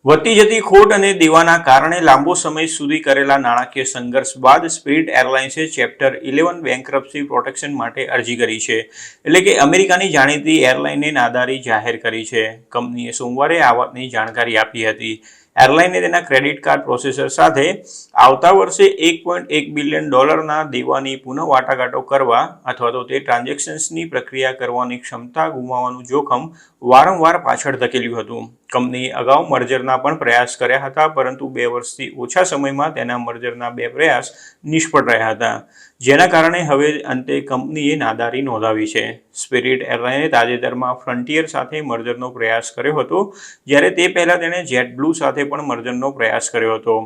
વધતી જતી ખોટ અને દેવાના કારણે લાંબો સમય સુધી કરેલા નાણાકીય સંઘર્ષ બાદ સ્પિરિટ એરલાઇન્સે ચેપ્ટર 11 બેન્કરપ્સી પ્રોટેક્શન માટે અરજી કરી છે. એટલે કે અમેરિકાની જાણીતી એરલાઇને નાદારી જાહેર કરી છે. કંપનીએ સોમવારે આ વાતની જાણકારી આપી હતી. એરલાઇને તેના ક્રેડિટ કાર્ડ પ્રોસેસર સાથે આવતા વર્ષે $1.1 બિલિયન દેવાની પુનઃ વાટાઘાટો કરવા અથવા તો તે ટ્રાન્ઝેક્શન્સની પ્રક્રિયા કરવાની ક્ષમતા ગુમાવવાનું જોખમ વારંવાર પાછળ ધકેલ્યું હતું. કંપનીએ અગાઉ મર્જરના પણ પ્રયાસ કર્યા હતા, પરંતુ 2 વર્ષથી ઓછા સમયમાં તેના મર્જરના 2 પ્રયાસ નિષ્ફળ રહ્યા હતા, જેના કારણે હવે અંતે કંપનીએ નાદારી નોંધાવી છે. સ્પિરિટ એરલાઇને તાજેતરમાં ફ્રન્ટિયર સાથે મર્જરનો પ્રયાસ કર્યો હતો, જ્યારે તે પહેલા તેણે જેટબ્લુ સાથે પણ મર્જરનો પ્રયાસ કર્યો હતો.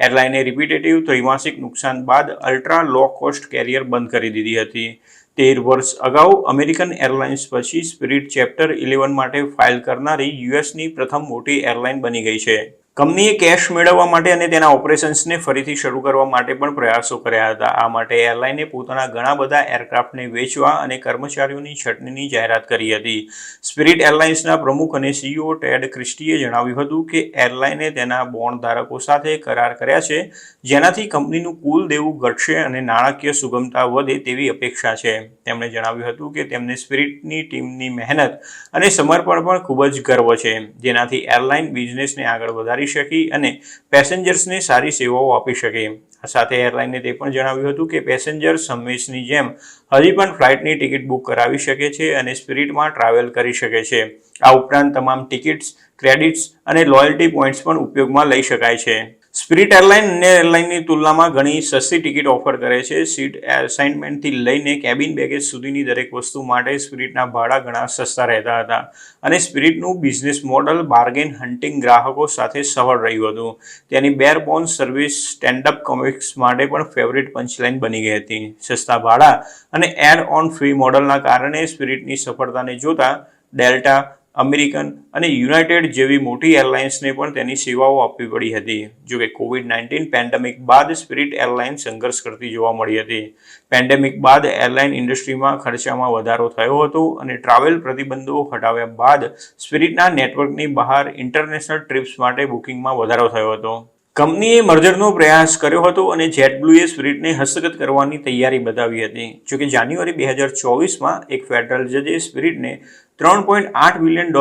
એરલાઇને રિપીટેટિવ ત્રિમાસિક નુકસાન બાદ અલ્ટ્રા લો કોસ્ટ કેરિયર બંધ કરી દીધી હતી. 13 વર્ષ અગાઉ અમેરિકન એરલાઇન્સ પછી સ્પિરિટ ચેપ્ટર 11 માટે ફાઇલ કરનારી યુએસની પ્રથમ મોટી એરલાઇન બની ગઈ છે. કંપનીએ કેશ મેળવવા માટે અને તેના ઓપરેશન્સને ફરીથી શરૂ કરવા માટે પણ પ્રયાસો કર્યા હતા. આ માટે એરલાઇને પોતાના ઘણા બધા એરક્રાફ્ટને વેચવા અને કર્મચારીઓની છટણીની જાહેરાત કરી હતી. સ્પિરિટ એરલાઇન્સના પ્રમુખ અને સીઈઓ ટેડ ક્રિસ્ટીએ જણાવ્યું હતું કે એરલાઇને તેના બોન્ડ ધારકો સાથે કરાર કર્યા છે, જેનાથી કંપનીનું કુલ દેવું ઘટશે અને નાણાકીય સુગમતા વધે તેવી અપેક્ષા છે. તેમણે જણાવ્યું હતું કે તેમને સ્પિરિટની ટીમની મહેનત અને સમર્પણ પર ખૂબ જ ગર્વ છે, જેનાથી એરલાઇન બિઝનેસને આગળ વધારી શકી અને પેસેન્જર્સને સારી સેવાઓ આપી શકે. આ સાથે એરલાઇને તે પણ જણાવ્યું હતું કે પેસેન્જર્સ હંમેશની જેમ હજી પણ ફ્લાઇટની ટિકિટ બુક કરાવી શકે છે અને સ્પિરિટમાં ટ્રાવેલ કરી શકે છે. આ ઉપરાંત તમામ ટિકિટ્સ, ક્રેડિટ્સ અને લોયલ્ટી પોઈન્ટ્સ પણ ઉપયોગમાં લઈ શકાય છે. સ્પિરિટ એરલાઇન અન્ય એરલાઇનની તુલનામાં ઘણી સસ્તી ટિકિટ ઓફર કરે છે. સીટ અસાઇનમેન્ટથી લઈને કેબિન બેગેજ સુધીની દરેક વસ્તુ માટે સ્પિરિટના ભાડા ઘણા સસ્તા રહેતા હતા અને સ્પિરિટનું બિઝનેસ મોડલ બાર્ગેન હન્ટિંગ ગ્રાહકો સાથે સફળ રહ્યું હતું. તેની બેરબોન્સ સર્વિસ સ્ટેન્ડ-અપ કોમિક્સ માટે પણ ફેવરિટ પંચલાઇન બની ગઈ હતી. સસ્તા ભાડા અને એડ ઓન ફ્રી મોડલના કારણે સ્પિરિટની સફળતાને જોતા ડેલ્ટા, અમેરિકન અને યુનાઇટેડ જેવી મોટી એરલાઇન્સને પણ તેની સેવાઓ આપવી પડી હતી. જોકે કોવિડ-19 પેન્ડેમિક બાદ સ્પિરિટ એરલાઇન સંઘર્ષ કરતી જોવા મળી હતી. પેન્ડેમિક બાદ એરલાઇન ઇન્ડસ્ટ્રીમાં ખર્ચામાં વધારો થયો હતો અને ટ્રાવેલ પ્રતિબંધો હટાવ્યા બાદ સ્પિરિટના નેટવર્કની બહાર ઇન્ટરનેશનલ ટ્રિપ્સ માટે બુકિંગમાં વધારો થયો હતો. કંપનીએ મર્જરનો પ્રયાસ કર્યો હતો અને જેટબ્લુએ સ્પિરિટને હસ્તગત કરવાની તૈયારી બતાવી હતી. જોકે જાન્યુઆરી 2024માં એક ફેડરલ જજે સ્પિરિટને $3.8 બિલિયન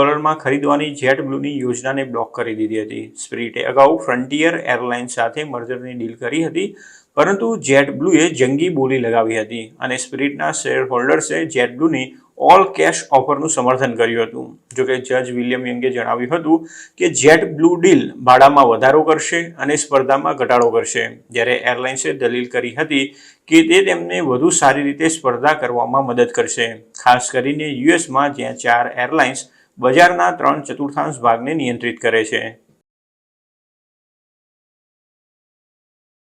ખરીદવાની જેટબ્લુની યોજનાને બ્લોક કરી દીધી હતી. સ્પિરિટે અગાઉ ફ્રન્ટિયર એરલાઇન્સ સાથે મર્જરની ડીલ કરી હતી, પરંતુ જેટબ્લુએ જંગી બોલી લગાવી હતી અને સ્પિરિટના શેરહોલ્ડર્સે જેટબ્લુની ઓલ કેશ ઓફરનું સમર્થન કર્યું હતું. જોકે જજ વિલિયમ યંગે જણાવ્યું હતું કે જેટબ્લુ ડીલ ભાડામાં વધારો કરશે અને સ્પર્ધામાં ઘટાડો કરશે, જ્યારે એરલાઇન્સે દલીલ કરી હતી કે તે તેમને વધુ સારી રીતે સ્પર્ધા કરવામાં મદદ કરશે, ખાસ કરીને યુએસમાં, જ્યાં 4 એરલાઇન્સ બજારના 3/4 ભાગને નિયંત્રિત કરે છે.